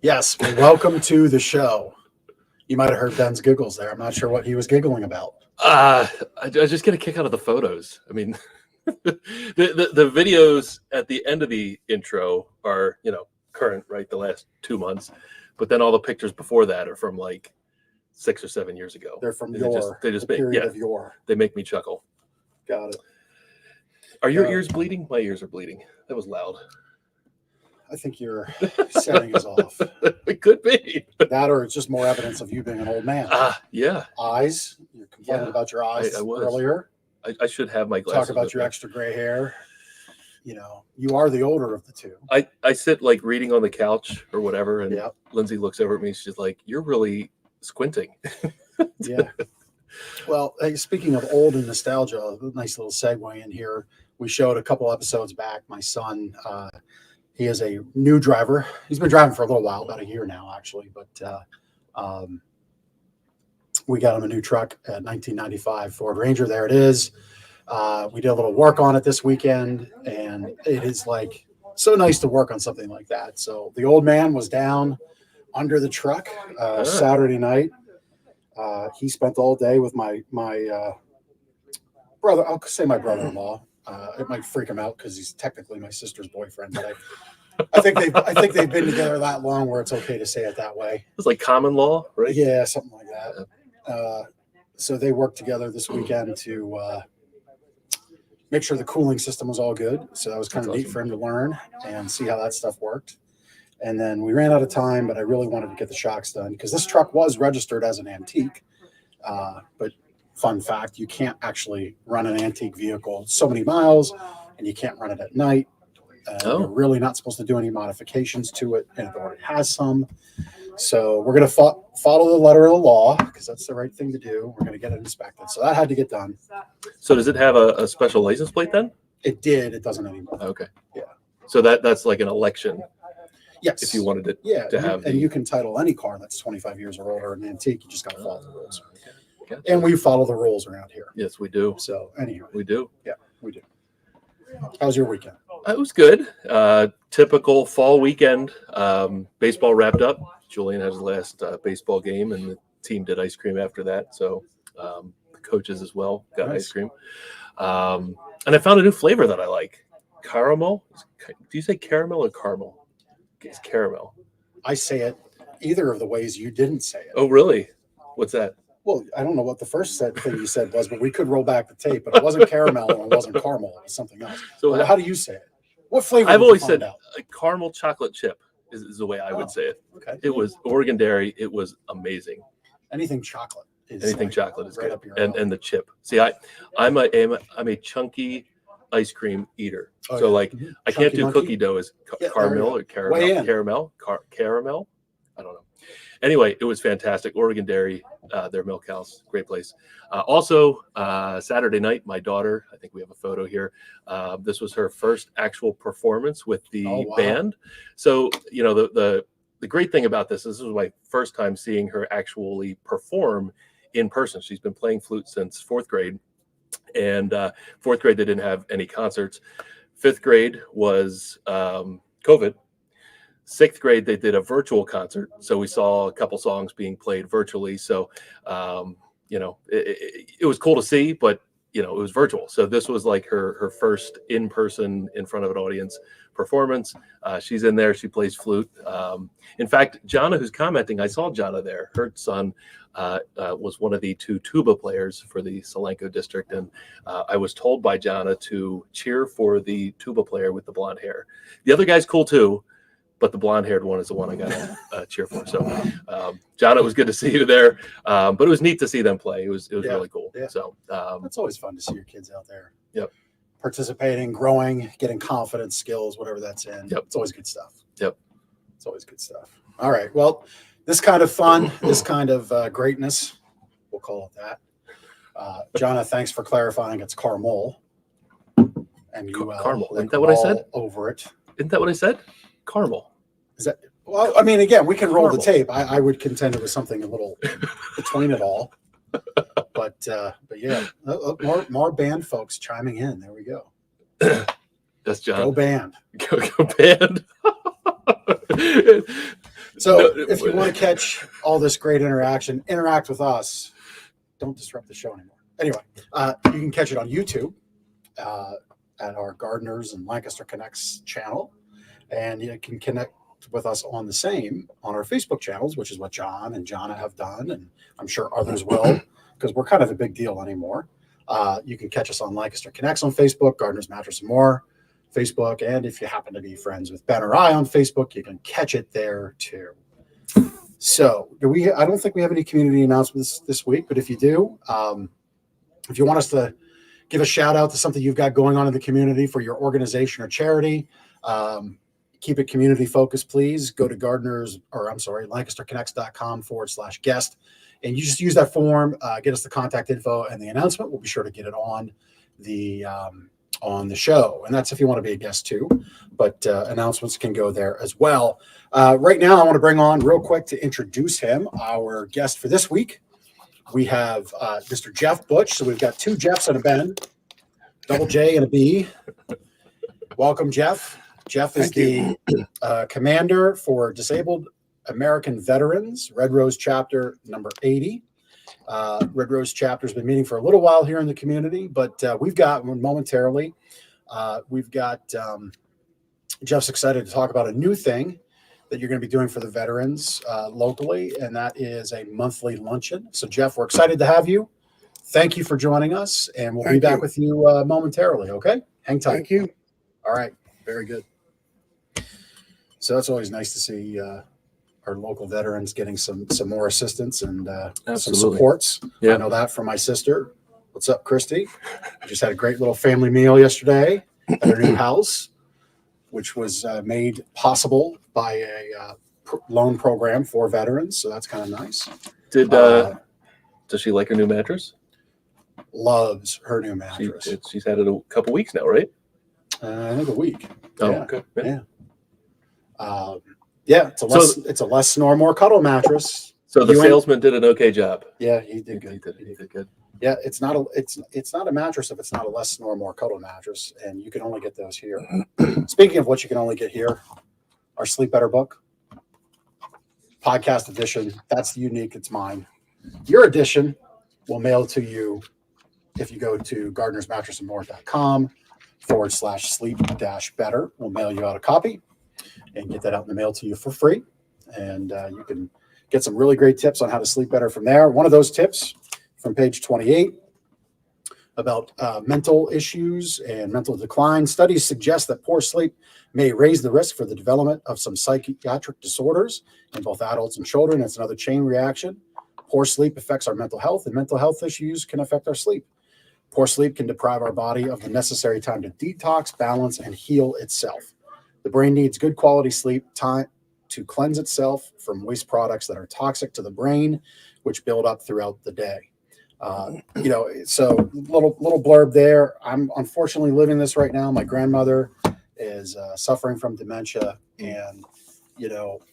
Yes, well, welcome to the show. You might have heard Ben's giggles there. I'm not sure what he was giggling about. I just get a kick out of the photos. I mean, the videos at the end of the intro are, current, right? The last 2 months. But then all the pictures before that are from like 6 or 7 years ago. They're from They the period of yore. They make me chuckle. Got it. Are your ears bleeding? My ears are bleeding. That was loud. I think your setting is off. It could be. That or it's just more evidence of you being an old man. Yeah. Eyes. You're complaining about your eyes earlier. I should have my glasses. Talk about your extra gray hair. You are the older of the two. I sit like reading on the couch or whatever, and Yep. Lindsay looks over at me. She's like, "You're really squinting." Yeah. Well, hey, speaking of old and nostalgia, a nice little segue in here. We showed a couple episodes back. My son, he is a new driver. He's been driving for a little while, about a year now, actually. But we got him a new truck, a 1995 Ford Ranger. There it is. We did a little work on it this weekend, and it is like so nice to work on something like that. So the old man was down under the truck Saturday night. He spent all day with my brother. I'll say my brother-in-law. It might freak him out because he's technically my sister's boyfriend, but I think they've been together that long where it's okay to say it that way. It's like common law, right? Yeah, something like that. So they worked together this weekend to make sure the cooling system was all good. So that was kind of neat for him to learn and see how that stuff worked. And then we ran out of time, but I really wanted to get the shocks done because this truck was registered as an antique. But fun fact, you can't actually run an antique vehicle so many miles, and you can't run it at night. You're really not supposed to do any modifications to it, and it already has some. So we're going to follow the letter of the law because that's the right thing to do. We're going to get it inspected. So that had to get done. So does it have a special license plate then? It did. It doesn't anymore. Okay. Yeah. So that's like an election. Yes. If you wanted it to have. And you can title any car that's 25 years or older an antique. You just got to follow the rules. Okay. Gotcha. And we follow the rules around here. Yes, we do. So anyway. We do. Yeah, we do. How was your weekend? It was good. Typical fall weekend. Baseball wrapped up. Julian had his last baseball game, and the team did ice cream after that. So the coaches as well got ice cream. And I found a new flavor that I like. Caramel. Do you say caramel or caramel? It's caramel. I say it either of the ways you didn't say it. Oh, really? What's that? Well, I don't know what the first thing you said was, but we could roll back the tape. But it wasn't caramel and it wasn't caramel. It was something else. So how do you say it? What flavor? I've always said a caramel chocolate chip is the way I would say it. Okay. It was Oregon Dairy. It was amazing. Anything chocolate is chocolate is right good. And the chip. See, I'm a chunky ice cream eater. So I can't do cookie dough as caramel or caramel. I don't know. Anyway, it was fantastic. Oregon Dairy, their milk house, great place. Also, Saturday night, my daughter, I think we have a photo here. This was her first actual performance with the band. So, the great thing about this was my first time seeing her actually perform in person. She's been playing flute since fourth grade. And fourth grade, they didn't have any concerts. Fifth grade was COVID. Sixth grade, they did a virtual concert. So we saw a couple songs being played virtually. So, it was cool to see, but, it was virtual. So this was like her first in-person, in front of an audience performance. She's in there. She plays flute. In fact, Jana, who's commenting, I saw Jana there. Her son was one of the two tuba players for the Solanco district. And I was told by Jana to cheer for the tuba player with the blonde hair. The other guy's cool too, but the blonde-haired one is the one I got to cheer for. So, John, it was good to see you there. But it was neat to see them play. It was really cool. Yeah. So it's always fun to see your kids out there. Yep. Participating, growing, getting confidence, skills, whatever that's in. Yep. It's always good stuff. Yep. It's always good stuff. All right. Well, this kind of fun, this kind of greatness, we'll call it that. Jonna, thanks for clarifying it's caramel. And you caramel. Isn't that what I said? Over it. Isn't that what I said? Caramel. Is that? Well, I mean, again, we can roll the tape. I would contend it was something a little between it all. But yeah, more band folks chiming in. There we go. That's John. Go band. Go band. So if you want to catch all this great interaction, interact with us. Don't disrupt the show anymore. Anyway, you can catch it on YouTube at our Gardners and Lancaster Connects channel. And you can connect with us on our Facebook channels, which is what John and Jonna have done. And I'm sure others will, because we're kind of a big deal anymore. You can catch us on Lancaster Connects on Facebook, Gardners Mattress and More Facebook. And if you happen to be friends with Ben or I on Facebook, you can catch it there too. So I don't think we have any community announcements this week, but if you do, if you want us to give a shout out to something you've got going on in the community for your organization or charity, keep it community focused, please go to lancasterconnects.com/guest. And you just use that form, get us the contact info and the announcement. We'll be sure to get it on the show. And that's if you want to be a guest too, but announcements can go there as well. Right now, I want to bring on real quick to introduce him, our guest for this week. We have Mr. Jeff Butch. So we've got two Jeffs and a Ben, double J and a B. Welcome, Jeff. Jeff is the commander for Disabled American Veterans, Red Rose Chapter number 80. Red Rose Chapter has been meeting for a little while here in the community, but we've got Jeff's excited to talk about a new thing that you're going to be doing for the veterans locally, and that is a monthly luncheon. So, Jeff, we're excited to have you. Thank you for joining us, and we'll be back with you momentarily, okay? Hang tight. Thank you. All right. Very good. So that's always nice to see our local veterans getting some more assistance and some supports. Yeah. I know that from my sister. What's up, Christy? We just had a great little family meal yesterday at her new house, which was made possible by a loan program for veterans. So that's kind of nice. Does she like her new mattress? Loves her new mattress. She's had it a couple weeks now, right? I think a week. Oh, yeah. Okay. Yeah. It's a less snore, more cuddle mattress. So the salesman did an okay job. Yeah, he did good. He did good. Yeah, it's not a mattress if it's not a less snore, more cuddle mattress, and you can only get those here. Speaking of what you can only get here, our Sleep Better book, podcast edition. That's unique. It's mine. Your edition will mail to you if you go to gardnersmattressandmore.com/sleep-better. We'll mail you out a copy and get that out in the mail to you for free. And you can get some really great tips on how to sleep better from there. One of those tips from page 28 about mental issues and mental decline. Studies suggest that poor sleep may raise the risk for the development of some psychiatric disorders in both adults and children. It's another chain reaction. Poor sleep affects our mental health, and mental health issues can affect our sleep. Poor sleep can deprive our body of the necessary time to detox, balance, and heal itself. The brain needs good quality sleep time to cleanse itself from waste products that are toxic to the brain, which build up throughout the day. So little blurb there. I'm unfortunately living this right now. My grandmother is suffering from dementia, and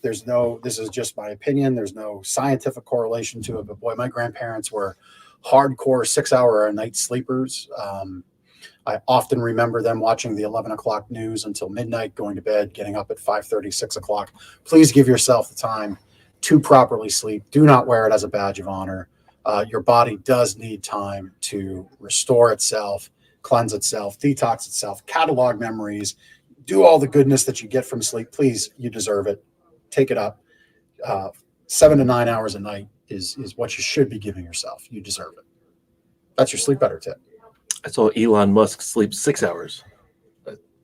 this is just my opinion. There's no scientific correlation to it, but boy, my grandparents were hardcore 6-hour-a-night sleepers. I often remember them watching the 11 o'clock news until midnight, going to bed, getting up at 5:30, 6 o'clock. Please give yourself the time to properly sleep. Do not wear it as a badge of honor. Your body does need time to restore itself, cleanse itself, detox itself, catalog memories, do all the goodness that you get from sleep. Please, you deserve it. Take it up. 7 to 9 hours a night is what you should be giving yourself. You deserve it. That's your Sleep Better tip. I saw Elon Musk sleep 6 hours.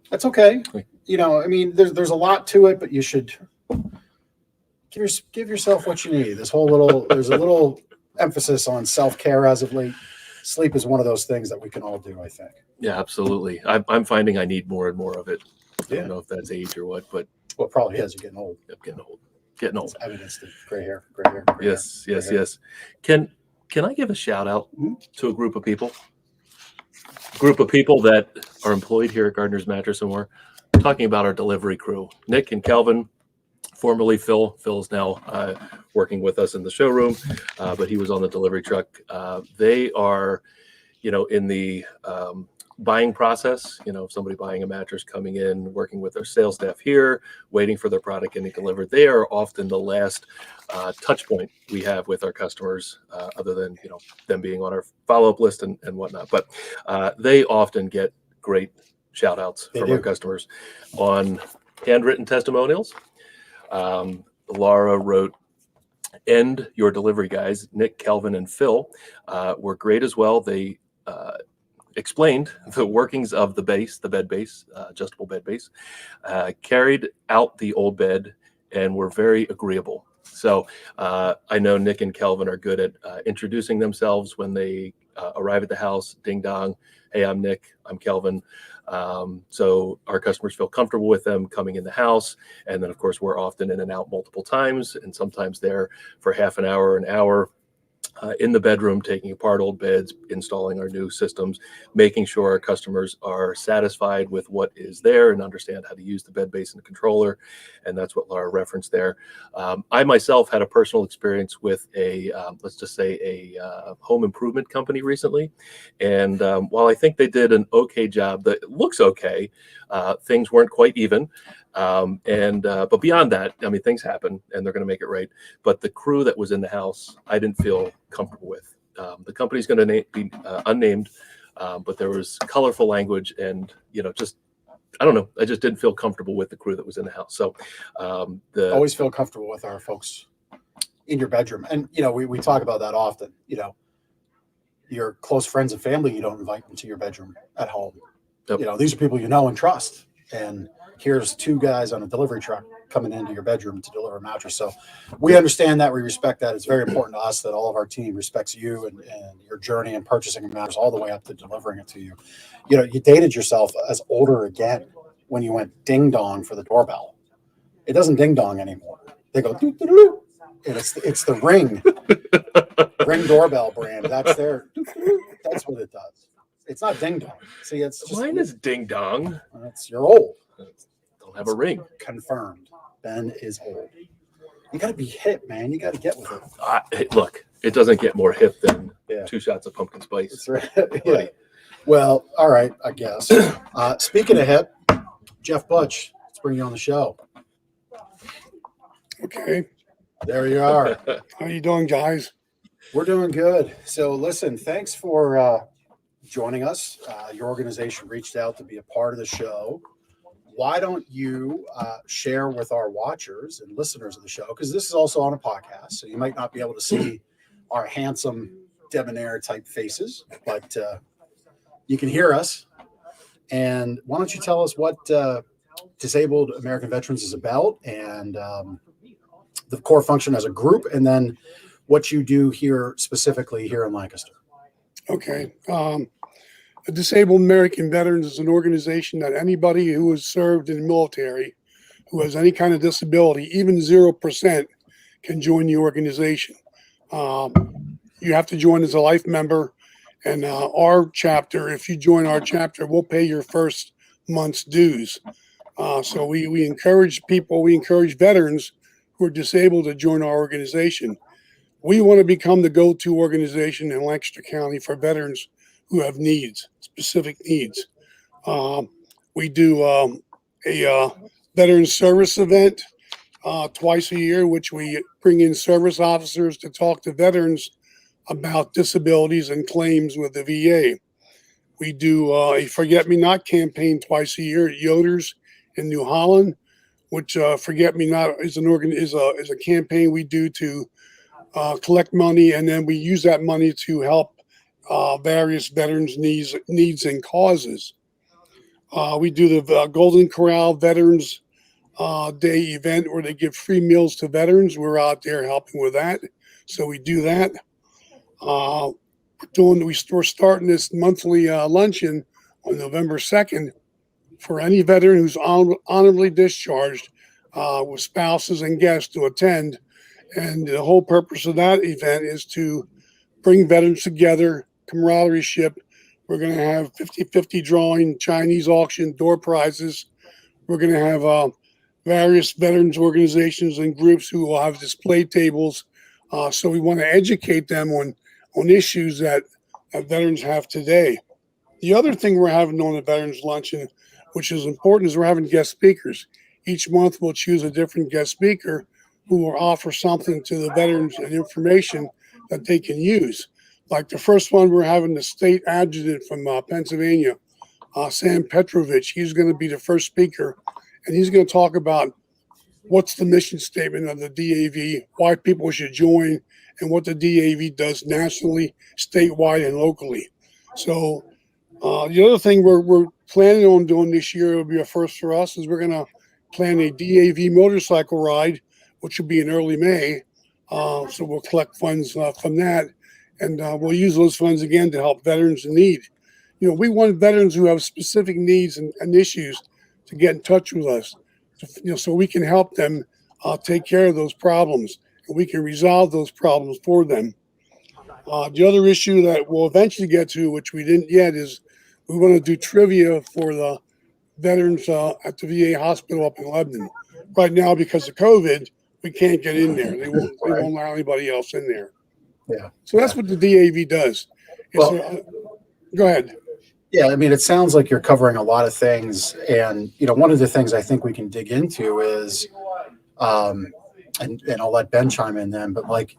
That's okay. There's a lot to it, but you should give yourself what you need. There's a little emphasis on self-care as of late. Sleep is one of those things that we can all do, I think. Yeah, absolutely. I'm finding I need more and more of it. I don't know if that's age or what, but well, it probably is. You're getting old. I'm getting old. It's evidence to gray hair. Yes. Can I give a shout out to a group of people? That are employed here at Gardner's Mattress and More. We're talking about our delivery crew, Nick and Calvin, formerly Phil. Phil's now working with us in the showroom, but he was on the delivery truck. They are, in the buying process. If somebody buying a mattress, coming in, working with their sales staff here, waiting for their product getting delivered, they are often the last touch point we have with our customers, other than them being on our follow-up list and whatnot. But they often get great shout outs from our customers on handwritten testimonials. Laura wrote, "And your delivery guys, Nick, Kelvin, and Phil, were great as well. They explained the workings of the bed base, adjustable bed base, carried out the old bed, and were very agreeable." So I know Nick and Kelvin are good at introducing themselves when they arrive at the house. Ding dong. Hey, I'm Nick. I'm Kelvin. So our customers feel comfortable with them coming in the house. And then, of course, we're often in and out multiple times, and sometimes there for half an hour, an hour, in the bedroom, taking apart old beds, installing our new systems, making sure our customers are satisfied with what is there and understand how to use the bed base and the controller. And that's what Laura referenced there. I myself had a personal experience with let's just say a home improvement company recently. And while I think they did an okay job, that looks okay, things weren't quite even. But beyond that, I mean, things happen and they're going to make it right. But the crew that was in the house, I didn't feel comfortable with. The company's going to be unnamed, but there was colorful language and, I don't know. I just didn't feel comfortable with the crew that was in the house. So always feel comfortable with our folks in your bedroom. And, we talk about that often. Your close friends and family, you don't invite them to your bedroom at home. Yep. These are people you know and trust. And here's two guys on a delivery truck coming into your bedroom to deliver a mattress. So we understand that. We respect that. It's very important to us that all of our team respects you and your journey in purchasing a mattress all the way up to delivering it to you. You dated yourself as older again when you went ding dong for the doorbell. It doesn't ding dong anymore. They go doo, doo, doo, and it's the Ring doorbell brand. That's that's what it does. It's not ding dong. See, it's just mine is ding dong. You're old. Don't have a ring. Confirmed. Ben is old. You got to be hip, man. You got to get with it. Look, it doesn't get more hip than 2 shots of pumpkin spice. That's right. Yeah. Well, all right, I guess. Speaking of hip, Jeff Butch, let's bring you on the show. Okay. There you are. How you doing, guys? We're doing good. So listen, thanks for joining us. Your organization reached out to be a part of the show. Why don't you share with our watchers and listeners of the show, because this is also on a podcast, so you might not be able to see our handsome debonair type faces, but you can hear us. And why don't you tell us what Disabled American Veterans is about and the core function as a group, and then what you do here specifically here in Lancaster. Okay. Disabled American Veterans is an organization that anybody who has served in the military, who has any kind of disability, even 0%, can join the organization. You have to join as a life member. And our chapter, if you join our chapter, we'll pay your first month's dues. So we encourage people, we encourage veterans who are disabled to join our organization. We want to become the go-to organization in Lancaster County for veterans who have needs, specific needs. We do a veteran service event twice a year, which we bring in service officers to talk to veterans about disabilities and claims with the VA. We do a Forget Me Not campaign twice a year at Yoder's in New Holland, which Forget Me Not is a campaign we do to collect money, and then we use that money to help various veterans' needs and causes. We do the Golden Corral Veterans Day event where they give free meals to veterans. We're out there helping with that, so we do that. We're starting this monthly luncheon on November 2nd for any veteran who's honorably discharged with spouses and guests to attend. And the whole purpose of that event is to bring veterans together, camaraderie ship. We're going to have 50-50 drawing, Chinese auction, door prizes. We're going to have various veterans organizations and groups who will have display tables. So we want to educate them on issues that veterans have today. The other thing we're having on the Veterans Luncheon, which is important, is we're having guest speakers. Each month we'll choose a different guest speaker who will offer something to the veterans and information that they can use. Like the first one, we're having the state adjutant from Pennsylvania, Sam Petrovich. He's going to be the first speaker, and he's going to talk about what's the mission statement of the DAV, why people should join, and what the DAV does nationally, statewide, and locally. So the other thing we're planning on doing this year, will be a first for us, is we're going to plan a DAV motorcycle ride, which will be in early May. So we'll collect funds from that, and we'll use those funds again to help veterans in need. We want veterans who have specific needs and issues to get in touch with us, so we can help them take care of those problems, and we can resolve those problems for them. The other issue that we'll eventually get to, which we didn't yet, is we want to do trivia for the veterans at the VA hospital up in Lebanon. Right now, because of COVID, we can't get in there. They won't allow anybody else in there. Yeah. So that's what the DAV does. Go ahead. Yeah, I mean, it sounds like you're covering a lot of things, and one of the things I think we can dig into is, and I'll let Ben chime in then, but like,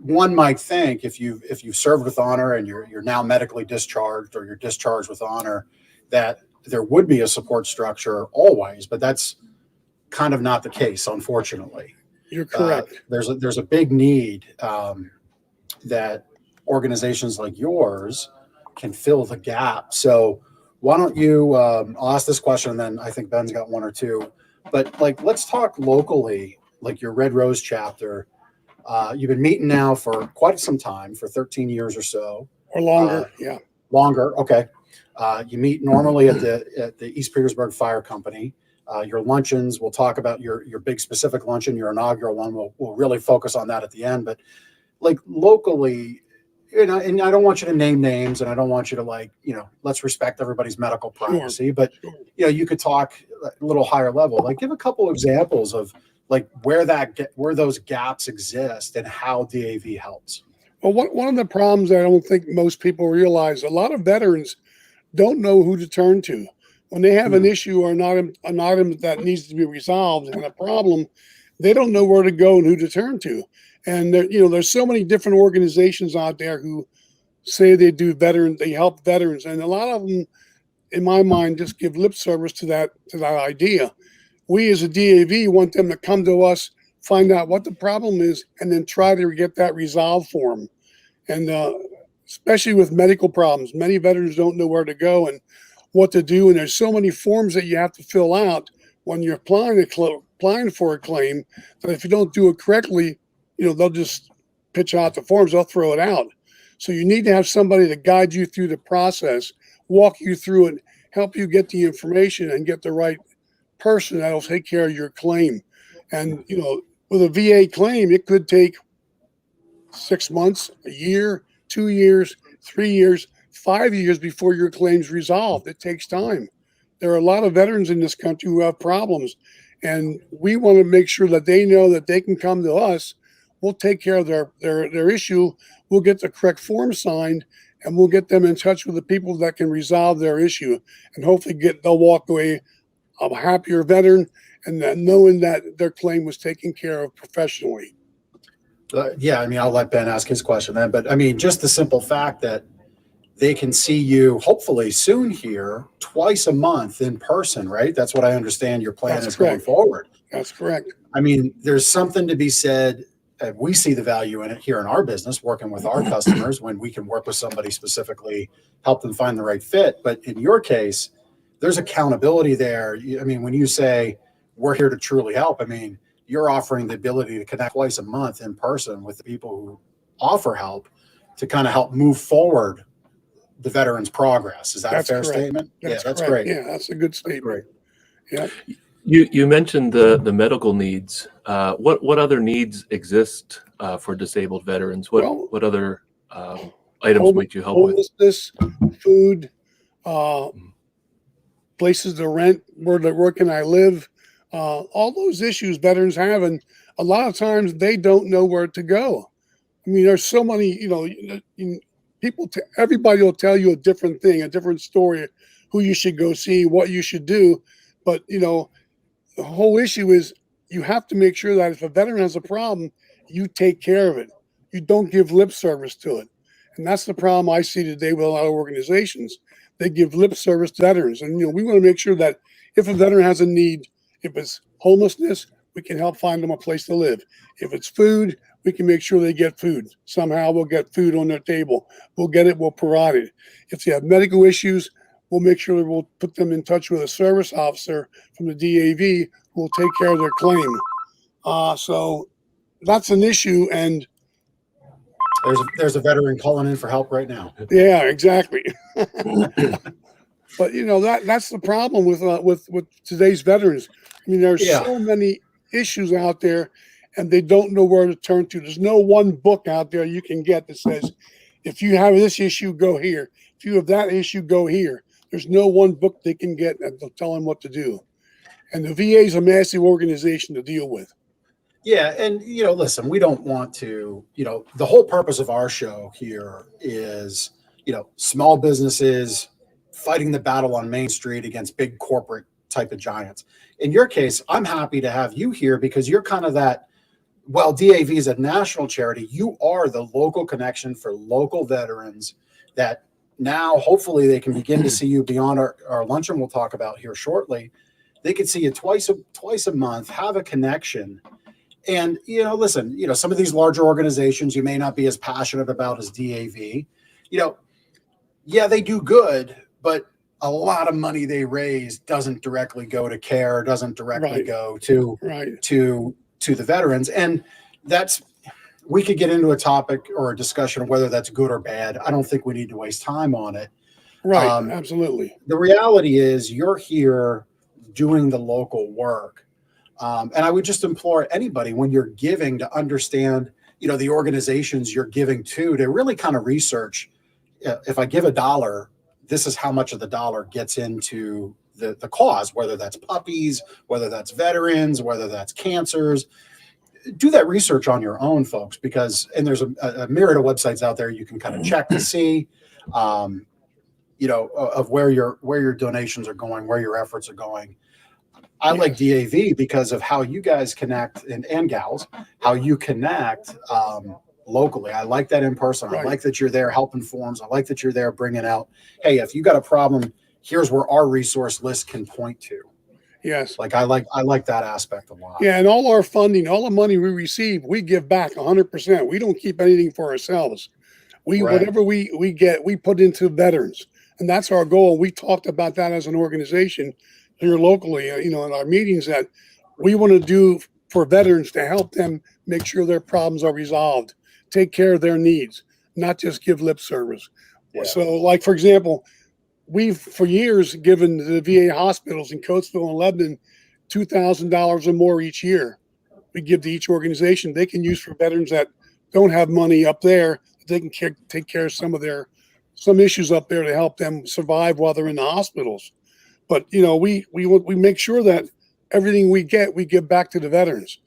one might think if you've served with honor and you're now medically discharged, or you're discharged with honor, that there would be a support structure always, but that's kind of not the case, unfortunately. You're correct. There's a big need that organizations like yours can fill the gap. So why don't you, I'll ask this question, and then I think Ben's got one or two, but like, let's talk locally, like your Red Rose chapter. You've been meeting now for quite some time, for 13 years or so. Or longer, yeah. Longer, okay. You meet normally at the East Petersburg Fire Company. Your luncheons, we'll talk about your big specific luncheon, your inaugural one. We'll really focus on that at the end. But like locally, and I don't want you to name names, and I don't want you to let's respect everybody's medical privacy. Sure. But you could talk a little higher level. Like, give a couple examples of like where those gaps exist and how DAV helps. Well, one of the problems I don't think most people realize, a lot of veterans don't know who to turn to when they have an issue or an item that needs to be resolved and a problem. They don't know where to go and who to turn to. And there's so many different organizations out there who say they help veterans, and a lot of them, in my mind, just give lip service to that idea. We as a DAV want them to come to us, find out what the problem is, and then try to get that resolved for them. And especially with medical problems, many veterans don't know where to go and what to do. And there's so many forms that you have to fill out when you're applying for a claim that if you don't do it correctly, they'll just pitch out the forms, they'll throw it out. So you need to have somebody to guide you through the process, walk you through it, help you get the information and get the right person that'll take care of your claim. And, with a VA claim, it could take 6 months, a year, 2 years, 3 years, 5 years before your claim's resolved. It takes time. There are a lot of veterans in this country who have problems, and we want to make sure that they know that they can come to us. We'll take care of their issue. We'll get the correct form signed, and we'll get them in touch with the people that can resolve their issue, and hopefully they'll walk away a happier veteran, and knowing that their claim was taken care of professionally. Yeah, I mean, I'll let Ben ask his question then, but I mean, just the simple fact that they can see you hopefully soon here twice a month in person, right? That's what I understand your plan is going forward. That's correct. I mean, there's something to be said. We see the value in it here in our business, working with our customers, when we can work with somebody specifically, help them find the right fit. But in your case, there's accountability there. I mean, when you say we're here to truly help, I mean, you're offering the ability to connect twice a month in person with the people who offer help to kind of help move forward the veterans' progress. Is that a fair statement? That's great. Yeah, that's a good statement. Yeah. You mentioned the medical needs. What other needs exist for disabled veterans? What other items might you help with? Homelessness, food, places to rent, where can I live? All those issues veterans have, and a lot of times they don't know where to go. I mean, there's so many, everybody will tell you a different thing, a different story, who you should go see, what you should do. But, the whole issue is you have to make sure that if a veteran has a problem, you take care of it. You don't give lip service to it. And that's the problem I see today with a lot of organizations. They give lip service to veterans. And, we want to make sure that if a veteran has a need, if it's homelessness, we can help find them a place to live. If it's food, we can make sure they get food. Somehow we'll get food on their table. We'll get it, we'll provide it. If they have medical issues, we'll make sure we'll put them in touch with a service officer from the DAV who will take care of their claim. So that's an issue. And there's a veteran calling in for help right now. Yeah, exactly. But that's the problem with today's veterans. I mean, there's so many issues out there, and they don't know where to turn to. There's no one book out there you can get that says, if you have this issue, go here. If you have that issue, go here. There's no one book they can get that'll tell them what to do. And the VA is a massive organization to deal with. Yeah, and listen, we don't want to, the whole purpose of our show here is, small businesses fighting the battle on Main Street against big corporate type of giants. In your case, I'm happy to have you here because you're kind of that, while DAV is a national charity, you are the local connection for local veterans that now hopefully they can begin to see you beyond our luncheon we'll talk about here shortly. They could see you twice a month, have a connection. And, listen, some of these larger organizations you may not be as passionate about as DAV. Yeah, they do good, but a lot of money they raise doesn't directly go to care, doesn't directly go to the veterans. And we could get into a topic or a discussion of whether that's good or bad. I don't think we need to waste time on it. Right. Absolutely. The reality is you're here doing the local work. And I would just implore anybody when you're giving to understand, the organizations you're giving to really kind of research. If I give $1, this is how much of the dollar gets into the cause, whether that's puppies, whether that's veterans, whether that's cancers. Do that research on your own, folks, and there's a myriad of websites out there you can kind of check to see, of where your donations are going, where your efforts are going. I like DAV because of how you guys connect and gals, how you connect locally. I like that in person. I like that you're there helping forms. I like that you're there bringing out, hey, if you got a problem, here's where our resource list can point to. Yes. I like that aspect a lot. Yeah. And all our funding, all the money we receive, we give back 100%. We don't keep anything for ourselves. Whatever we get, we put into veterans. And that's our goal. We talked about that as an organization here locally, in our meetings, that we want to do for veterans to help them make sure their problems are resolved, take care of their needs, not just give lip service. Yeah. So, for example, we've for years given the VA hospitals in Coatesville and Lebanon $2,000 or more each year. We give to each organization they can use for veterans that don't have money up there. They can take care of some issues up there to help them survive while they're in the hospitals. But we make sure that everything we give back to the veterans.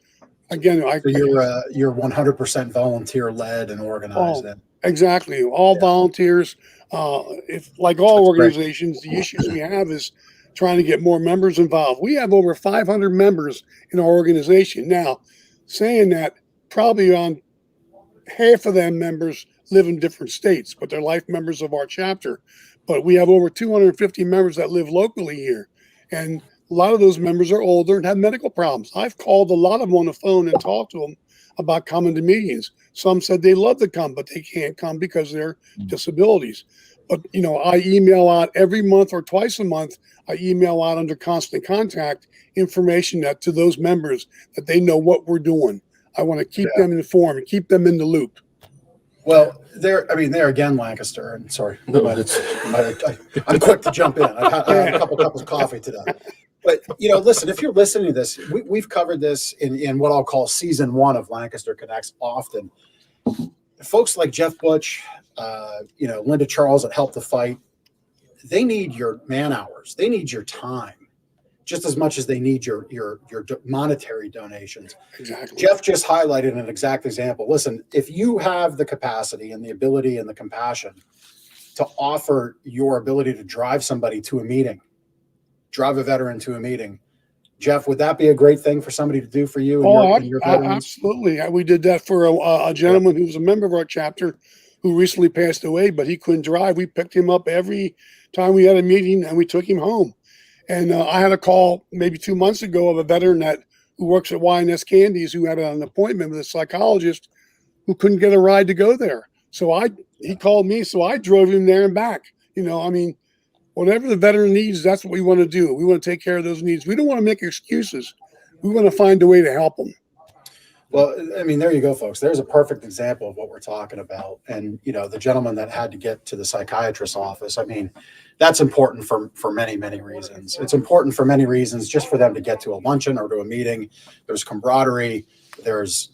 Again, you're 100% volunteer led and organized. Exactly, all volunteers. If like all organizations, the issues we have is trying to get more members involved. We have over 500 members in our organization now. Saying that, probably around half of them members live in different states, but they're life members of our chapter. But we have over 250 members that live locally here. And a lot of those members are older and have medical problems. I've called a lot of them on the phone and talked to them about coming to meetings. Some said they love to come, but they can't come because of their disabilities. But, I email out every month or twice a month. I email out under constant contact information to those members that they know what we're doing. I want to keep them informed and keep them in the loop. Well, there again, Lancaster, and sorry, I'm quick to jump in. I've had a couple cups of coffee today. But, listen, if you're listening to this, we've covered this in what I'll call season 1 of Lancaster Connects often. Folks like Jeff Butch, Linda Charles that helped the fight, they need your man hours. They need your time. just as much as they need your monetary donations. Exactly. Jeff just highlighted an exact example. Listen, if you have the capacity and the ability and the compassion to offer your ability to drive somebody to a meeting, drive a veteran to a meeting, Jeff, would that be a great thing for somebody to do for you and your veterans? Absolutely. We did that for a gentleman who was a member of our chapter who recently passed away, but he couldn't drive. We picked him up every time we had a meeting and we took him home. And I had a call maybe 2 months ago of a veteran who works at Y&S Candies who had an appointment with a psychologist who couldn't get a ride to go there. So he called me, so I drove him there and back. Whatever the veteran needs, that's what we want to do. We want to take care of those needs. We don't want to make excuses. We want to find a way to help them. Well, there you go, folks. There's a perfect example of what we're talking about. And, the gentleman that had to get to the psychiatrist's office, that's important for many, many reasons. It's important for many reasons, just for them to get to a luncheon or to a meeting. There's camaraderie. There's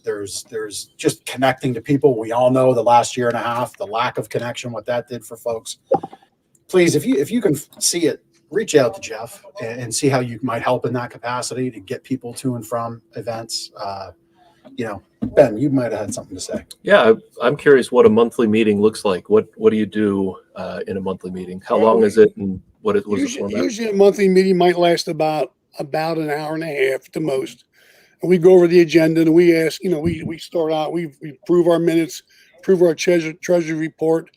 just connecting to people. We all know the last year and a half, the lack of connection, what that did for folks. Please, if you can see it, reach out to Jeff and see how you might help in that capacity to get people to and from events. Ben, you might have had something to say. Yeah, I'm curious what a monthly meeting looks like. What do you do in a monthly meeting? How long is it, and what is the format? Usually a monthly meeting might last about an hour and a half at the most. And we go over the agenda and we ask, we start out, we approve our minutes, approve our treasury report.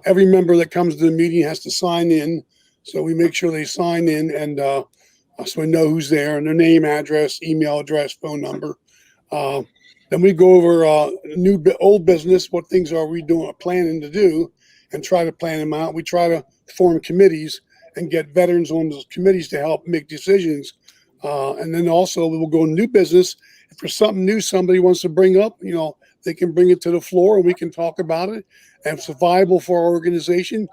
Every member that comes to the meeting has to sign in. So we make sure they sign in and so we know who's there and their name, address, email address, phone number. Then we go over old business. What things are we planning to do, and try to plan them out. We try to form committees and get veterans on those committees to help make decisions. And then also we'll go new business. If there's something new somebody wants to bring up, they can bring it to the floor and we can talk about it. And if it's viable for our organization,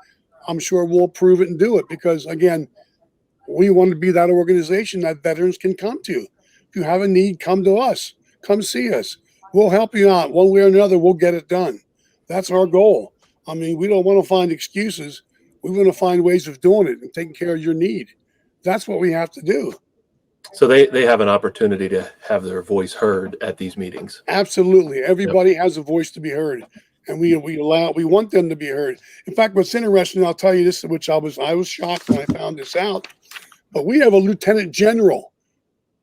I'm sure we'll approve it and do it, because again, we want to be that organization that veterans can come to. If you have a need, come to us. Come see us. We'll help you out one way or another. We'll get it done. That's our goal. We don't want to find excuses. We want to find ways of doing it and taking care of your need. That's what we have to do. So they have an opportunity to have their voice heard at these meetings. Absolutely. Everybody has a voice to be heard, and we want them to be heard. In fact, what's interesting, I'll tell you this, which I was shocked when I found this out, but we have a lieutenant general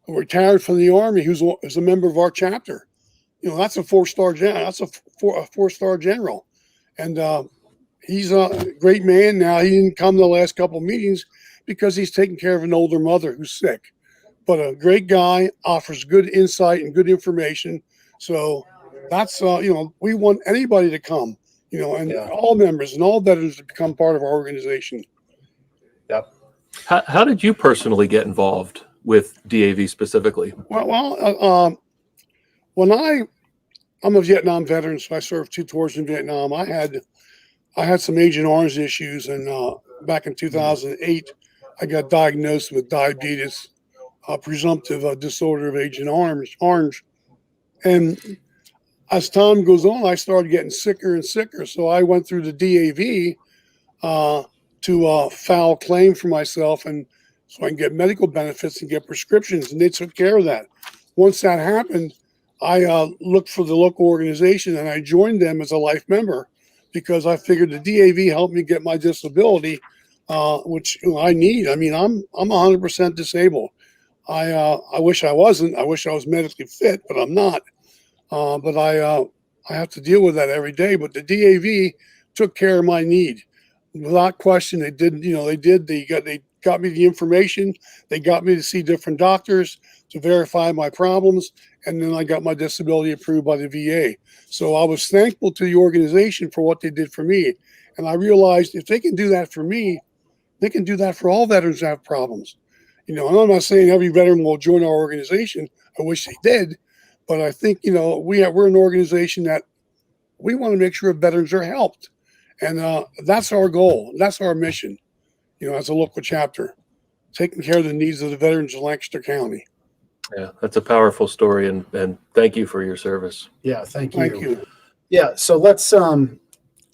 who retired from the Army who's a member of our chapter. That's a four-star general. That's a four-star general, and he's a great man. Now, he didn't come to the last couple of meetings because he's taking care of an older mother who's sick. But a great guy, offers good insight and good information. So that's, we want anybody to come, and all members and all veterans to become part of our organization. Yep. How did you personally get involved with DAV specifically? Well, when I'm a Vietnam veteran, so I served 2 tours in Vietnam. I had some Agent Orange issues, and back in 2008, I got diagnosed with diabetes. Presumptive disorder of Agent Orange. And as time goes on, I started getting sicker and sicker. So I went through the DAV to file a claim for myself, and so I can get medical benefits and get prescriptions. And they took care of that. Once that happened, I looked for the local organization and I joined them as a life member, because I figured the DAV helped me get my disability, which I need. I'm 100% disabled. I wish I wasn't. I wish I was medically fit, but I'm not. But I have to deal with that every day. But the DAV took care of my need without question. They did. They got me the information. They got me to see different doctors to verify my problems, and then I got my disability approved by the VA. So I was thankful to the organization for what they did for me, and I realized if they can do that for me, they can do that for all veterans that have problems. And I'm not saying every veteran will join our organization. I wish they did, but I think, we're an organization that we want to make sure veterans are helped. And that's our goal. That's our mission, as a local chapter, taking care of the needs of the veterans of Lancaster County. Yeah, that's a powerful story, and thank you for your service. Yeah, thank you. Thank you. Yeah, so let's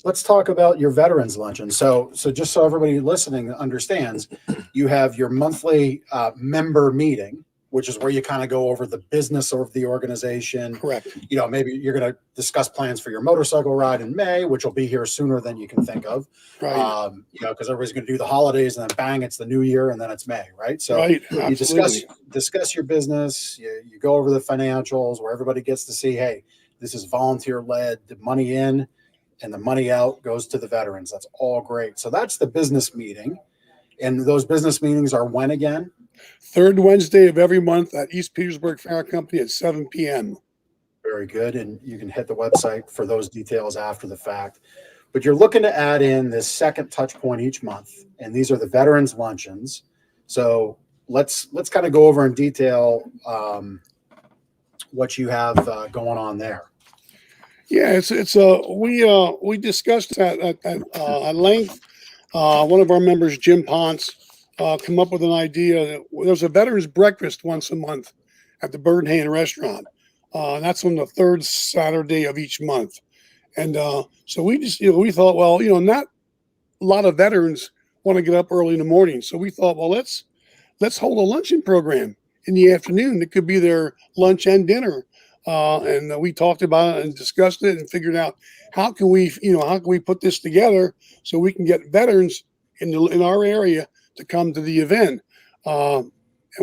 let's talk about your veterans luncheon. So just so everybody listening understands, you have your monthly member meeting, which is where you kind of go over the business of the organization. Correct. You know, maybe you're going to discuss plans for your motorcycle ride in May, which will be here sooner than you can think of. Right. You know, because everybody's going to do the holidays and then bang, it's the new year and then it's May, right? So Right. you Absolutely. discuss your business. You go over the financials where everybody gets to see, hey, this is volunteer led. The money in and the money out goes to the veterans. That's all great. So that's the business meeting. And those business meetings are when again? Third Wednesday of every month at East Petersburg Fire Company at 7 p.m. Very good. And you can hit the website for those details after the fact. But you're looking to add in this second touch point each month. And these are the veterans luncheons. So let's kind of go over in detail what you have going on there. Yeah, we discussed that at length. One of our members, Jim Ponce, come up with an idea that there's a veterans breakfast once a month at the Birdhand restaurant. That's on the third Saturday of each month. And so we just, we thought, well, not a lot of veterans want to get up early in the morning. So we thought, well, let's hold a luncheon program in the afternoon. It could be their lunch and dinner. And we talked about it and discussed it and figured out how can we put this together so we can get veterans in our area to come to the event. And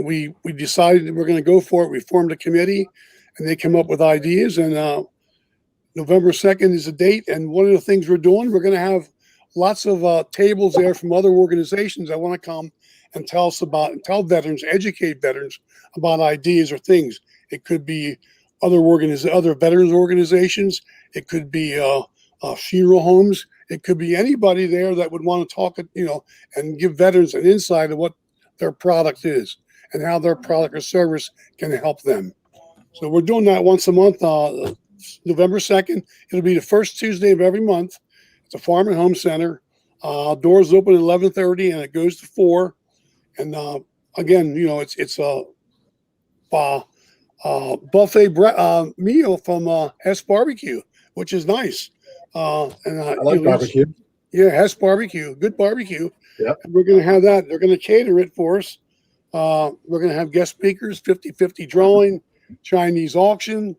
we decided that we're going to go for it. We formed a committee and they come up with ideas, and November 2nd is the date. And one of the things we're doing, we're going to have lots of tables there from other organizations that want to come and tell veterans, educate veterans about ideas or things. It could be other veterans organizations. It could be funeral homes. It could be anybody there that would want to talk, and give veterans an insight of what their product is and how their product or service can help them. So we're doing that once a month, November 2nd. It'll be the first Tuesday of every month. It's a farm and home center. Doors open at 11:30 and it goes to 4. And again, it's a buffet meal from Hess BBQ, which is nice. I like barbecue. Yeah, Hess BBQ, good barbecue. Yeah. We're going to have that. They're going to cater it for us. We're going to have guest speakers, 50-50 drawing, Chinese auction,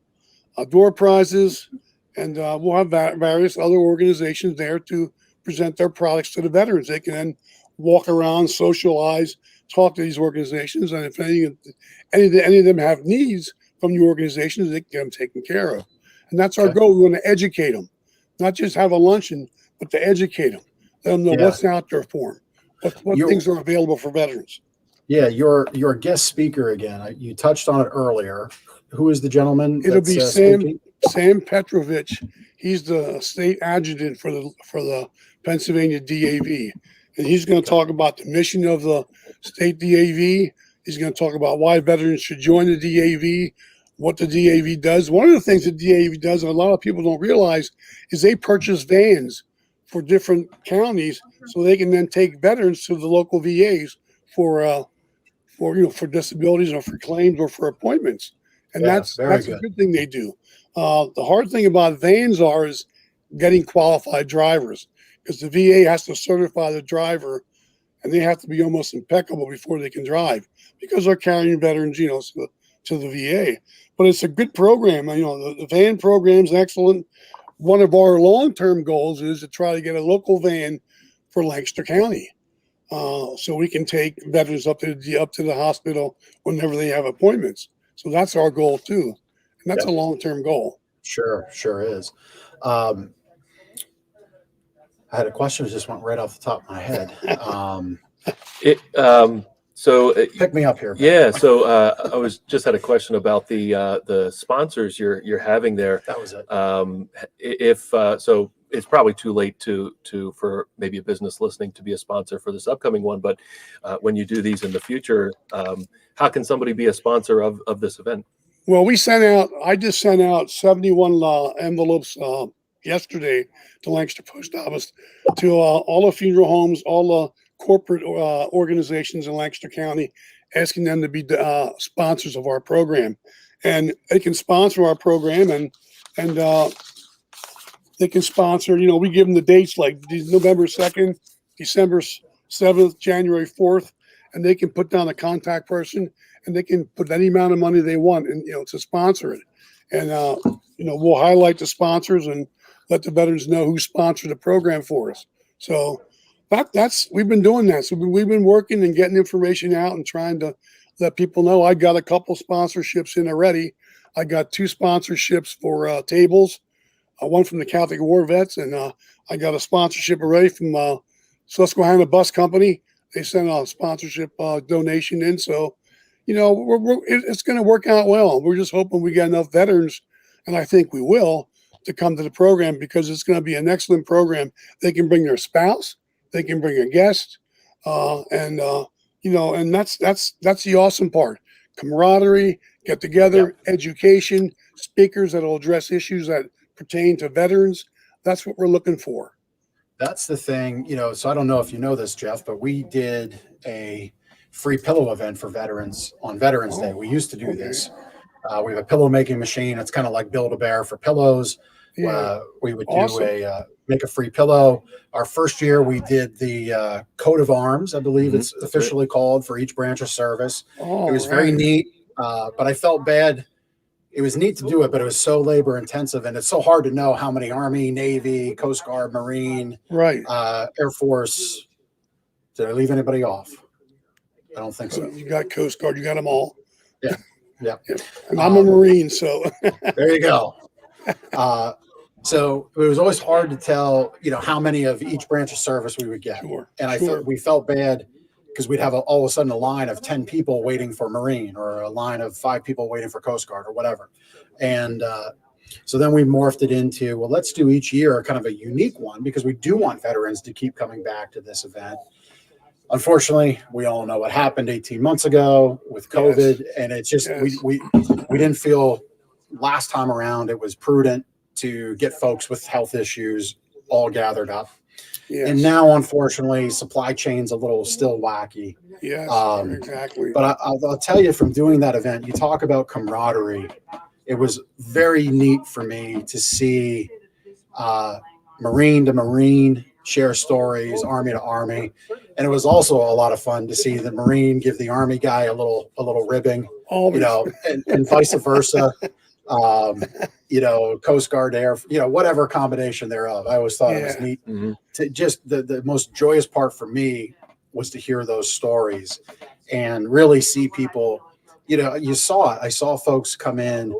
door prizes, and we'll have various other organizations there to present their products to the veterans. They can then walk around, socialize, talk to these organizations, and if any of them have needs from the organizations, they can get them taken care of. And that's our goal. We want to educate them, not just have a luncheon, but to educate them, let them know what's out there for them, what things are available for veterans. Yeah, your guest speaker again. You touched on it earlier. Who is the gentleman? It'll be Sam Petrovich. He's the state adjutant for the Pennsylvania DAV, and he's going to talk about the mission of the state DAV. He's going to talk about why veterans should join the DAV, what the DAV does. One of the things the DAV does, and a lot of people don't realize, is they purchase vans for different counties so they can then take veterans to the local VAs for disabilities or for claims or for appointments. And that's a good thing they do. The hard thing about vans is getting qualified drivers, because the VA has to certify the driver, and they have to be almost impeccable before they can drive, because they're carrying veterans, to the VA. But it's a good program. The van program's excellent. One of our long-term goals is to try to get a local van for Lancaster County, so we can take veterans up to the hospital whenever they have appointments. So that's our goal too, and that's a long-term goal. Sure is. I had a question that just went right off the top of my head. Pick me up here. Yeah. So I just had a question about the sponsors you're having there. That was it. So it's probably too late for maybe a business listening to be a sponsor for this upcoming one. But when you do these in the future, how can somebody be a sponsor of this event? Well, I just sent out 71 envelopes yesterday to Lancaster Post Office to all the funeral homes, all the corporate organizations in Lancaster County, asking them to be sponsors of our program. And they can sponsor our program, and they can sponsor. You know, we give them the dates like November 2nd, December 7th, January 4th, and they can put down a contact person, and they can put any amount of money they want, and to sponsor it. And we'll highlight the sponsors and let the veterans know who sponsored the program for us. So that's we've been doing that. So we've been working and getting information out and trying to let people know. I got a couple sponsorships in already. I got 2 sponsorships for tables, one from the Catholic War Vets, and I got a sponsorship already from Susquehanna Bus Company. They sent a sponsorship donation in. So, it's going to work out well. We're just hoping we get enough veterans, and I think we will, to come to the program, because it's going to be an excellent program. They can bring their spouse, they can bring a guest, and that's the awesome part. Camaraderie, get together, education, speakers that will address issues that pertain to veterans. That's what we're looking for. That's the thing, so I don't know if you know this, Jeff, but we did a free pillow event for veterans on Veterans Day. We used to do this. We have a pillow making machine. It's kind of like Build-A-Bear for pillows. We would do make a free pillow. Our first year, we did the coat of arms, I believe it's officially called, for each branch of service. It was very neat, but I felt bad. It was neat to do it, but it was so labor intensive, and it's so hard to know how many Army, Navy, Coast Guard, Marine, Air Force. Did I leave anybody off? I don't think so. You got Coast Guard, you got them all. Yeah. And I'm a Marine, so there you go. So it was always hard to tell, how many of each branch of service we would get. And we felt bad because we'd have all of a sudden a line of 10 people waiting for Marine, or a line of 5 people waiting for Coast Guard, or whatever. And so then we morphed it into, well, let's do each year kind of a unique one, because we do want veterans to keep coming back to this event. Unfortunately, we all know what happened 18 months ago with COVID, and it's just we didn't feel last time around it was prudent to get folks with health issues all gathered up. And now, unfortunately, supply chain's a little still wacky. Exactly. But I'll tell you, from doing that event, you talk about camaraderie. It was very neat for me to see Marine to Marine share stories, Army to Army. And it was also a lot of fun to see the Marine give the Army guy a little ribbing, and vice versa. Coast Guard, Air, whatever combination thereof. I always thought it was neat. To just the most joyous part for me was to hear those stories and really see people. You saw it. I saw folks come in.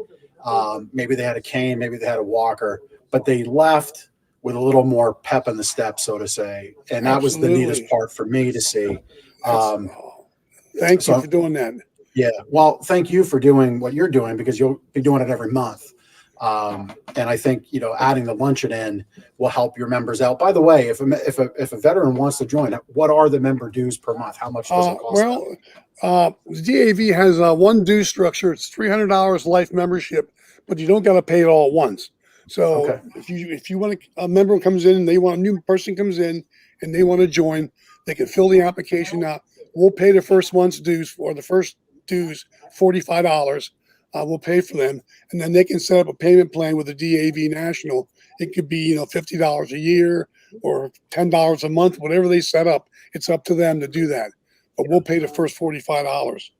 Maybe they had a cane, maybe they had a walker, but they left with a little more pep in the step, so to say. And that was the neatest part for me to see. Thank you for doing that. Yeah. Well, thank you for doing what you're doing, because you'll be doing it every month. And I think, adding the luncheon in will help your members out. By the way, if a veteran wants to join, what are the member dues per month? How much does it cost? The DAV has one due structure. It's $300 life membership, but you don't got to pay it all at once. So if you want a member comes in and a new person comes in and they want to join, they can fill the application out. We'll pay the first month's dues, or the first dues, $45. We'll pay for them, and then they can set up a payment plan with the DAV National. It could be $50 a year or $10 a month, whatever they set up. It's up to them to do that, but we'll pay the first $45.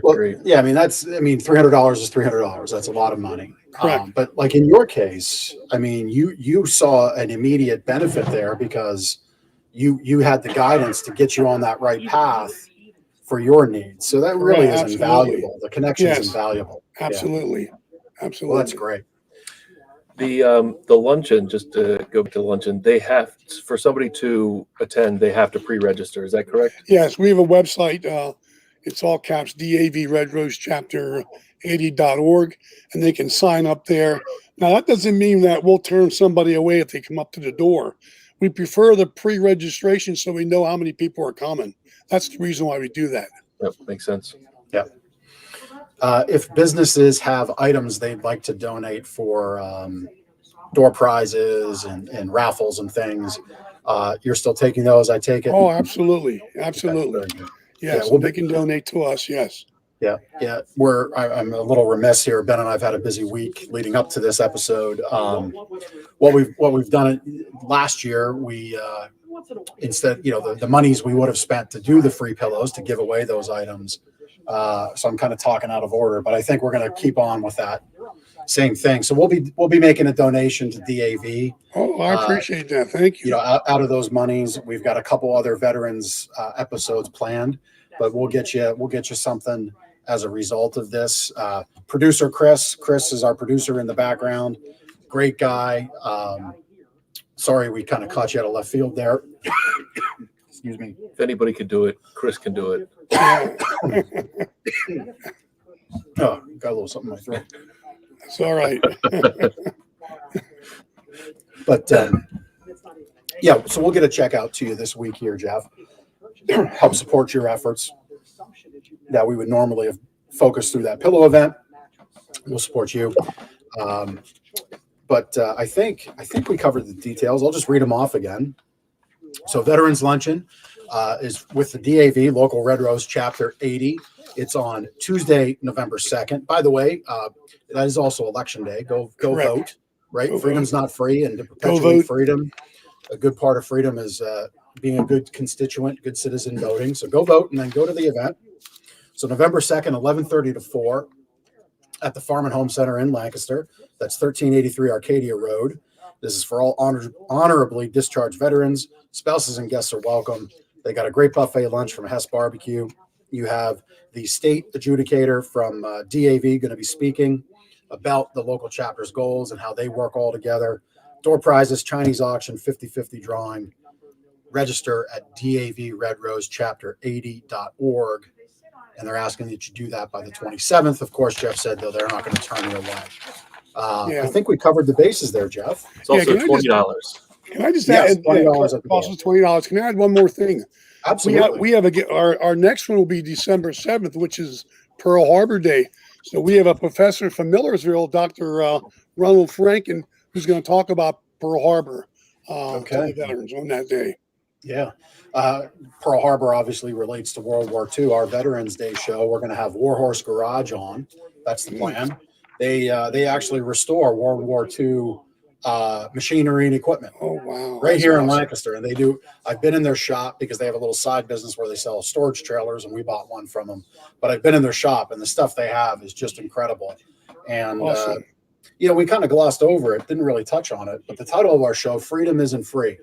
Well, yeah, $300 is $300. That's a lot of money. Correct. But like in your case, you saw an immediate benefit there, because you had the guidance to get you on that right path for your needs. So that really is invaluable. The connection is invaluable. Absolutely. Absolutely. Well, that's great. The luncheon, just to go back to the luncheon, for somebody to attend, they have to pre-register. Is that correct? Yes, we have a website. It's all caps, DAV Red Rose Chapter 80.org, and they can sign up there. Now, that doesn't mean that we'll turn somebody away if they come up to the door. We prefer the pre-registration so we know how many people are coming. That's the reason why we do that. Yep, makes sense. Yep. If businesses have items they'd like to donate for door prizes and raffles and things, you're still taking those, I take it? Oh, absolutely. Absolutely. Okay, yes, yeah, they can donate to us, yes. Yeah. I'm a little remiss here. Ben and I've had a busy week leading up to this episode. What we've done last year, we instead, the monies we would have spent to do the free pillows to give away those items. So I'm kind of talking out of order, but I think we're going to keep on with that same thing. So we'll be making a donation to DAV. Oh, I appreciate that. Thank you. Out of those monies, we've got a couple other veterans episodes planned, but we'll get you something as a result of this. Producer Chris is our producer in the background. Great guy. Sorry, we kind of caught you out of left field there. Excuse me. If anybody could do it, Chris can do it. Oh, got a little something in my throat. It's all right. But yeah, so we'll get a check out to you this week here, Jeff. Help support your efforts that we would normally have focused through that pillow event. We'll support you. But I think we covered the details. I'll just read them off again. So Veterans Luncheon is with the DAV Local Red Rose Chapter 80. It's on Tuesday, November 2nd. By the way, that is also Election Day. Go vote, right? Go Freedom's vote. not free, and to perpetuate freedom, a good part of freedom is being a good constituent, good citizen voting. So go vote and then go to the event. So November 2nd, 11:30 to 4 at the Farm and Home Center in Lancaster. That's 1383 Arcadia Road. This is for all honorably discharged veterans. Spouses and guests are welcome. They got a great buffet lunch from Hess BBQ. You have the state adjudicator from DAV going to be speaking about the local chapter's goals and how they work all together. Door prizes, Chinese auction, 50-50 drawing. Register at davredrosechapter80.org. And they're asking that you do that by the 27th. Of course, Jeff said, though, they're not going to turn you away. I think we covered the bases there, Jeff. It's also $20. Can I just Yes, add $20 at the also $20? Can I add one more thing? Absolutely. We have our next one will be December 7th, which is Pearl Harbor Day. So we have a professor from Millersville, Dr. Ronald Franken, who's going to talk about Pearl Harbor to the veterans on that day. Yeah. Pearl Harbor obviously relates to World War II. Our Veterans Day show, we're going to have Warhorse Garage on. That's the plan. They actually restore World War II machinery and equipment. Oh, wow. Right here in Lancaster. And they do. I've been in their shop because they have a little side business where they sell storage trailers, and we bought one from them. But I've been in their shop, and the stuff they have is just incredible. And, awesome. We kind of glossed over it, didn't really touch on it. But the title of our show, Freedom Isn't Free.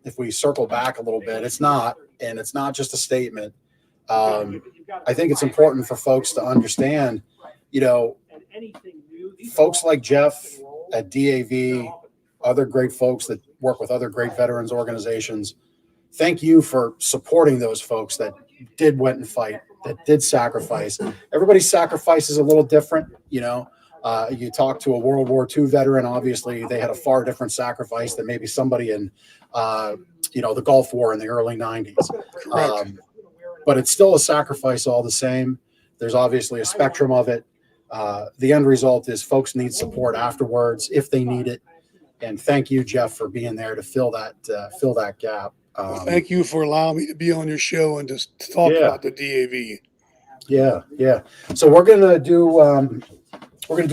If we circle back a little bit, it's not. And it's not just a statement. I think it's important for folks to understand, folks like Jeff at DAV, other great folks that work with other great veterans organizations. Thank you for supporting those folks that went and fight, that did sacrifice. Everybody's sacrifice is a little different. You talk to a World War II veteran, obviously they had a far different sacrifice than maybe somebody in, the Gulf War in the early 90s. But it's still a sacrifice all the same. There's obviously a spectrum of it. The end result is folks need support afterwards if they need it. And thank you, Jeff, for being there to fill that gap. Thank you for allowing me to be on your show and just talk about the DAV. Yeah. So we're gonna do a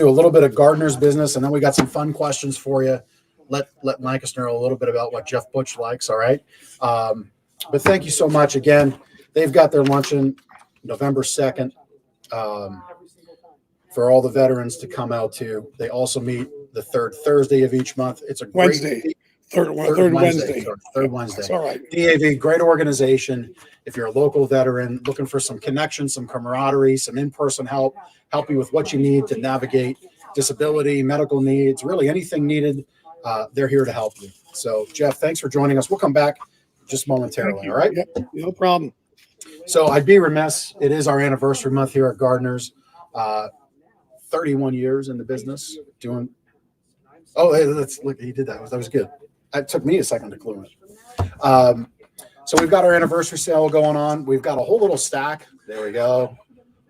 little bit of Gardner's business, and then we got some fun questions for you. Let Lancaster know a little bit about what Jeff Butch likes. All right. But thank you so much again. They've got their luncheon November 2nd. For all the veterans to come out to. They also meet the third Thursday of each month. It's a great third Wednesday. Third Wednesday. That's all right. DAV, great organization. If you're a local veteran looking for some connection, some camaraderie, some in-person help you with what you need to navigate disability, medical needs, really anything needed, they're here to help you. So, Jeff, thanks for joining us. We'll come back just momentarily, all right? Yep, no problem. So I'd be remiss. It is our anniversary month here at Gardners. 31 years in the business doing. Oh, hey, look, he did that. That was good. It took me a second to clue it. So we've got our anniversary sale going on. We've got a whole little stack. There we go.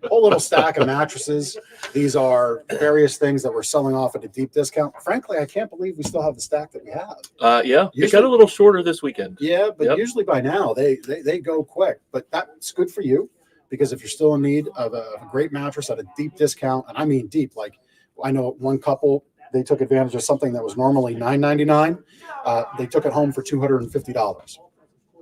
A whole little stack of mattresses. These are various things that we're selling off at a deep discount. Frankly, I can't believe we still have the stack that we have. Yeah, it got a little shorter this weekend. Yeah, but usually by now they go quick. But that's good for you. because if you're still in need of a great mattress at a deep discount, and I mean deep, like I know one couple, they took advantage of something that was normally $9.99. They took it home for $250.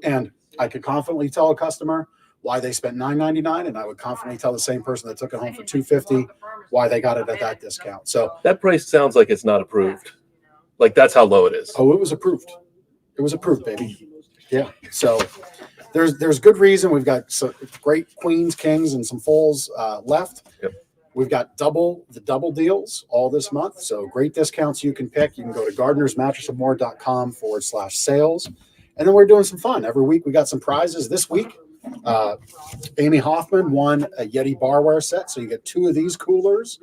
And I could confidently tell a customer why they spent $9.99, and I would confidently tell the same person that took it home for $250 why they got it at that discount. So that price sounds like it's not approved. Like that's how low it is. Oh, it was approved. It was approved, baby. Yeah. So there's good reason. We've got some great queens, kings, and some fulls left. Yep. We've got the double deals all this month. So great discounts you can pick. You can go to gardnersmattressandmore.com/sales. And then we're doing some fun. Every week we got some prizes. This week, Amy Hoffman won a Yeti barware set. So you get 2 of these coolers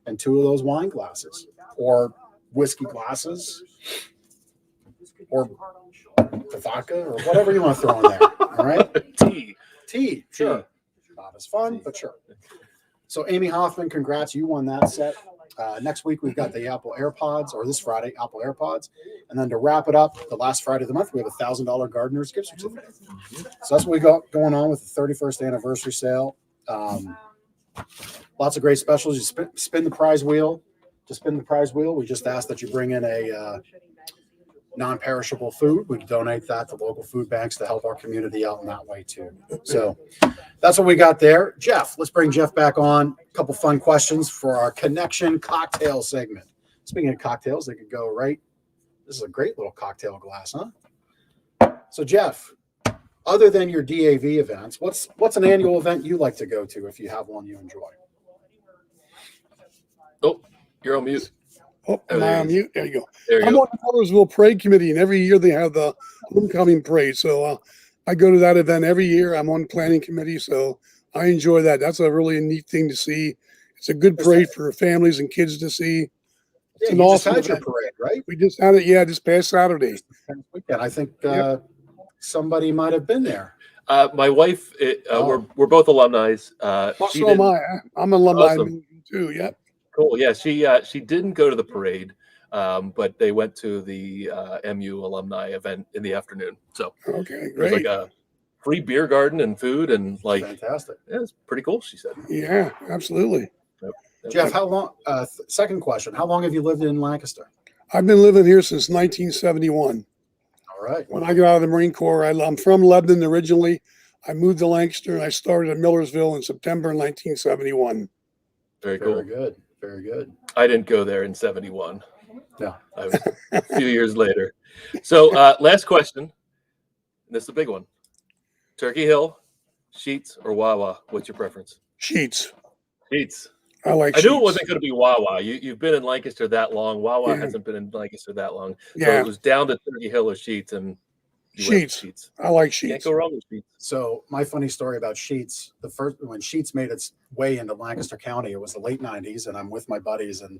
and 2 of those wine glasses or whiskey glasses or the vodka or whatever you want to throw in there. All right. Tea. Sure. Not as fun, but sure. So Amy Hoffman, congrats. You won that set. Next week, we've got the Apple AirPods, or this Friday, Apple AirPods. And then to wrap it up, the last Friday of the month, we have a $1,000 Gardners gift certificate. So that's what we got going on with the 31st anniversary sale. Lots of great specials. You spin the prize wheel. To spin the prize wheel, we just ask that you bring in a non-perishable food. We donate that to local food banks to help our community out in that way too. So that's what we got there. Jeff, let's bring Jeff back on. A couple fun questions for our connection cocktail segment. Speaking of cocktails, they could go right. This is a great little cocktail glass, huh? So Jeff, other than your DAV events, what's an annual event you like to go to if you have one you enjoy? Oh, you're on mute. Oh, am I on mute? There you go. There you I'm go. on the Millersville Parade Committee, and every year they have the homecoming parade. So I go to that event every year. I'm on the planning committee, so I enjoy that. That's a really neat thing to see. It's a good parade for families and kids to see. It's an awesome just had event. your parade, right? We just had it, this past Saturday. Weekend. I think somebody might have been there. My wife, we're both alumni. So am I. I'm an alumni Awesome. too. Yep. Cool. Yeah, she didn't go to the parade, but they went to the MU alumni event in the afternoon. So Okay, it was like great. a free beer garden and food and like Fantastic. yeah, it's pretty cool. She said. Yeah, absolutely. Jeff, how long? Second question: how long have you lived in Lancaster? I've been living here since 1971. All right. When I got out of the Marine Corps, I'm from Lebanon originally. I moved to Lancaster and I started at Millersville in September 1971. Very cool. Very good. Very good. I didn't go there in 71. No. I was a few years later. So last question. This is a big one. Turkey Hill, Sheets, or Wawa? What's your preference? Sheets. Sheets. I like I Sheets. knew it wasn't going to be Wawa. You've been in Lancaster that long. Wawa Yeah. hasn't been in Lancaster that long. So Yeah. it was down to Turkey Hill or Sheets, and you went with Sheets. Sheets. I like Can't Sheets. go wrong with Sheets. So my funny story about Sheets: when Sheets made its way into Lancaster County, it was the late '90s, and I'm with my buddies, and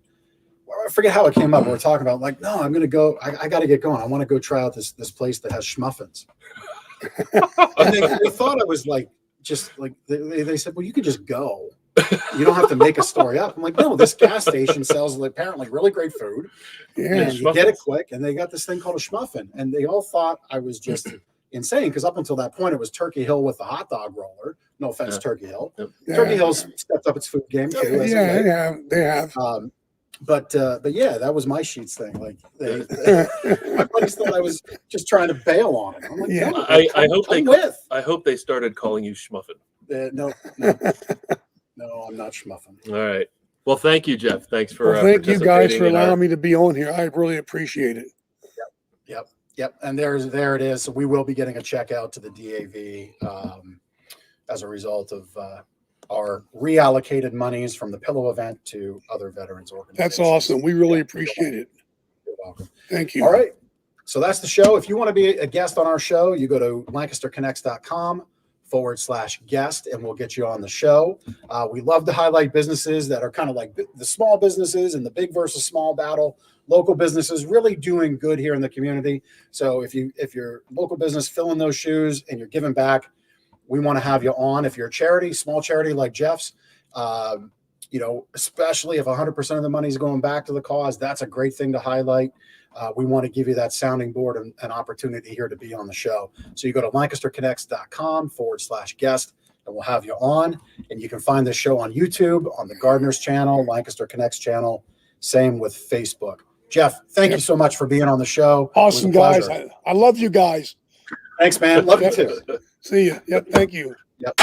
I forget how it came up. We were talking about like, no, I'm going to go. I got to get going. I want to go try out this place that has schmuffins. And they thought I was like, just like they said, well, you could just go. You don't have to make a story up. I'm like, no, this gas station sells apparently really great food. Yeah. And you get it quick. And they got this thing called a schmuffin. And they all thought I was just insane because up until that point, it was Turkey Hill with the hot dog roller. No offense, Yeah. Turkey Hill. Yep. Yeah. Turkey Hill's stepped up its food game too. as of Yeah, late. they have. But yeah, that was my Sheets thing. Like my buddies thought I was just trying to bail on it. I'm like, Yeah. no, I hope they started calling you Schmuffin. No, I'm not schmuffin. All right. Well, thank you, Jeff. Thanks for Well, thank you guys for participating in our- allowing me to be on here. I really appreciate it. Yep. And there it is. So we will be getting a check out to the DAV as a result of our reallocated monies from the Pillow event to other veterans organizations. That's awesome. We really appreciate it. You're welcome. Thank you. All right. So that's the show. If you want to be a guest on our show, you go to lancasterconnects.com/guest and we'll get you on the show. We love to highlight businesses that are kind of like the small businesses and the big versus small battle. Local businesses really doing good here in the community. So if your local business filling those shoes and you're giving back, we want to have you on. If you're a charity, small charity like Jeff's, especially if 100% of the money is going back to the cause, that's a great thing to highlight. We want to give you that sounding board and an opportunity here to be on the show. So you go to lancasterconnects.com/guest and we'll have you on. And you can find this show on YouTube, on the Gardners channel, Lancaster Connects channel. Same with Facebook. Jeff, thank you so much for being on the show. Awesome, guys. I love you guys. Thanks, man. Love you too. See you. Yep. Thank you. Yep.